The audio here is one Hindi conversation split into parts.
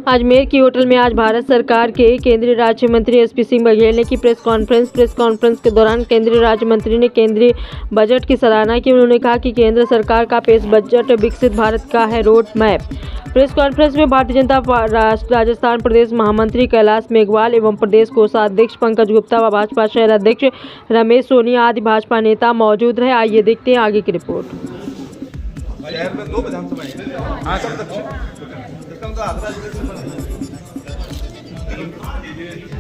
अजमेर की होटल में आज भारत सरकार के केंद्रीय राज्य मंत्री एसपी सिंह बघेल ने की प्रेस कॉन्फ्रेंस के दौरान केंद्रीय राज्य मंत्री ने केंद्रीय बजट की सराहना की। उन्होंने कहा कि केंद्र सरकार का पेश बजट विकसित भारत का है रोड मैप। प्रेस कॉन्फ्रेंस में भारतीय जनता राजस्थान प्रदेश महामंत्री कैलाश मेघवाल एवं प्रदेश कोषाध्यक्ष पंकज गुप्ता व भाजपा शहर अध्यक्ष रमेश सोनिया आदि भाजपा नेता मौजूद रहे। आइए देखते हैं आगे की रिपोर्ट। शहर में 2 विधानसभाएं हैं। हाँ, सब दक्षिण इसका मतलब आगरा जिले से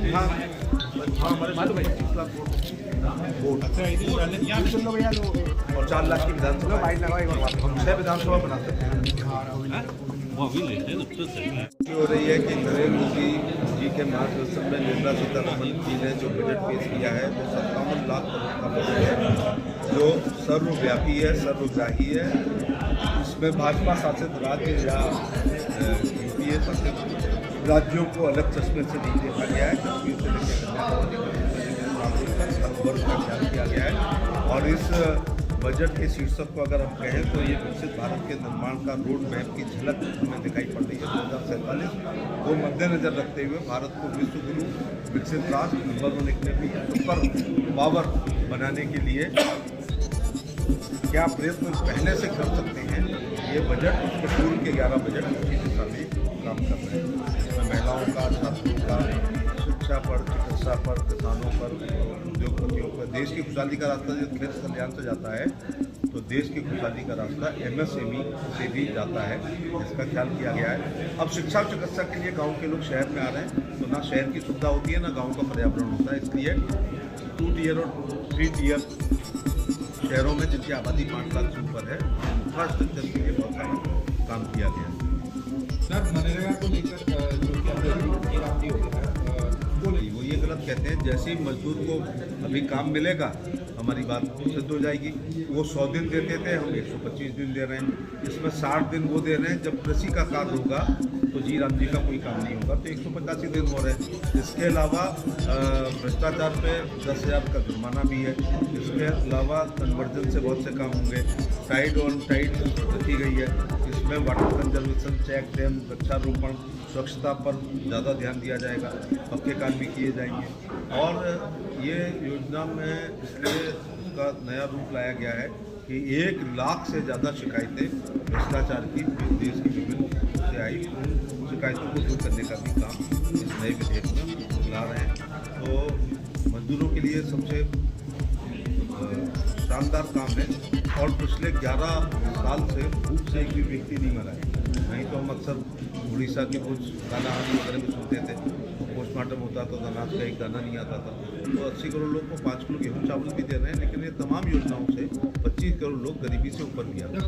हाँ हमारे मालूम है 30 लाख वोट यहाँ भी सुन लो भैया और 4 लाख की विधानसभा हम 6 विधानसभा बना सकते हैं। हो रही है कि नरेंद्र मोदी जी के मार्गदर्शन में निर्मला सीतारमण जी ने जो बजट पेश किया है वो 57 लाख करोड़ का बजट है जो सर्वव्यापी है, सर्वग्राही है। इसमें भाजपा शासित राज्य या यूपीए शासित राज्यों को अलग चश्मे से नहीं देखा गया है, कश्मीर से लेकर सब वर्ग का ख्याल किया गया है। और इस बजट के शीर्षक को अगर हम कहें तो ये विकसित भारत के निर्माण का रोड मैप की झलक हमें दिखाई पड़ रही है। 2047 को मद्देनजर रखते हुए भारत को विश्व गुरु, विकसित राष्ट्र, नंबर 1 इकोनॉमी, सुपर पावर बनाने के लिए क्या प्रयत्न पहले से कर सकते हैं। ये बजट उसके पूर्व के 11 बजट उसी दिशा में काम कर रहे हैं। इसमें महिलाओं का, छात्रों का, शिक्षा पर, चिकित्सा पर, किसानों पर, उद्योगपतियों पर, देश की खुशहाली का रास्ता जब गृह कल्याण से जाता है तो देश की खुशहाली का रास्ता MSME से भी जाता है, इसका ख्याल किया गया है। अब शिक्षा और चिकित्सा के लिए गाँव के लोग शहर में आ रहे हैं तो ना शहर की सुविधा होती है ना गाँव का पर्यावरण होता है। इसलिए 2 टियर और 3 टियर शहरों में जिनकी आबादी 5 लाख से ऊपर है इंफ्रास्ट्रक्चर के लिए बहुत सारा काम किया गया है। सर, मनरेगा को लेकर जो कि हो गया है वो ये गलत कहते हैं। जैसे ही मजदूर को अभी काम मिलेगा हमारी बात सिद्ध हो जाएगी। वो 100 दिन देते थे, हम 125 दिन दे रहे हैं। इसमें 60 दिन वो दे रहे हैं। जब कृषि का कार्य होगा तो जी राम जी का कोई काम नहीं होगा तो 185 दिन हो रहे हैं। इसके अलावा भ्रष्टाचार पे 10,000 का जुर्माना भी है। इसके अलावा कन्वर्जन से बहुत से काम होंगे। टाइड ऑन टाइड रखी गई है। इसमें वाटर कंजर्वेशन, चेक डैम, वृक्षारोपण, स्वच्छता पर ज़्यादा ध्यान दिया जाएगा। पक्के काम भी किए जाएंगे। और ये योजना में इसलिए उसका नया रूप लाया गया है कि 1 लाख से ज़्यादा शिकायतें भ्रष्टाचार की देश की विभिन्न से आई, उन शिकायतों को दूर करने का भी काम इस नए विधेयक में ला रहे हैं। तो मजदूरों के लिए सबसे शानदार काम है। और पिछले 11 साल से भूख से एक भी व्यक्ति नहीं मरा है। नहीं तो हम अक्सर उड़ीसा की कुछ दाना हानि वगैरह में सुनते थे, पोस्टमार्टम होता तो अनाज का एक दाना नहीं आता था। तो 80 करोड़ लोग को 5 किलो गेहूँ चावल भी दे रहे हैं। लेकिन ये तमाम योजनाओं से 25 करोड़ लोग गरीबी से ऊपर भी आ रहे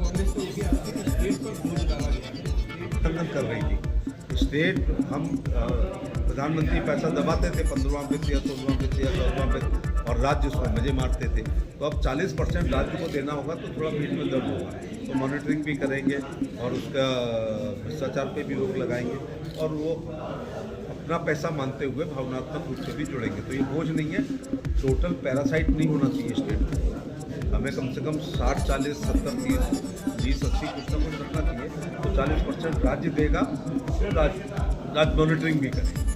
कर रही थी। स्टेट हम प्रधानमंत्री पैसा दबाते थे 15वां वित्त या 16वां वित्त या 14वां वित्त और राज्य उसमें मजे मारते थे। तो अब 40% राज्य को देना होगा तो थोड़ा पेट में दर्द होगा। तो मॉनिटरिंग भी करेंगे और उसका भ्रष्टाचार पे भी रोक लगाएंगे और वो अपना पैसा मानते हुए भावनात्मक रूप से भी जुड़ेंगे। तो ये बोझ नहीं है। टोटल पैरासाइट नहीं होना चाहिए स्टेट में। हमें कम से कम 60, 40, 70, 30, 20, 80 कुछ ना कुछ रखना चाहिए। तो 40% राज्य देगा तो राज्य मॉनिटरिंग भी करेगा।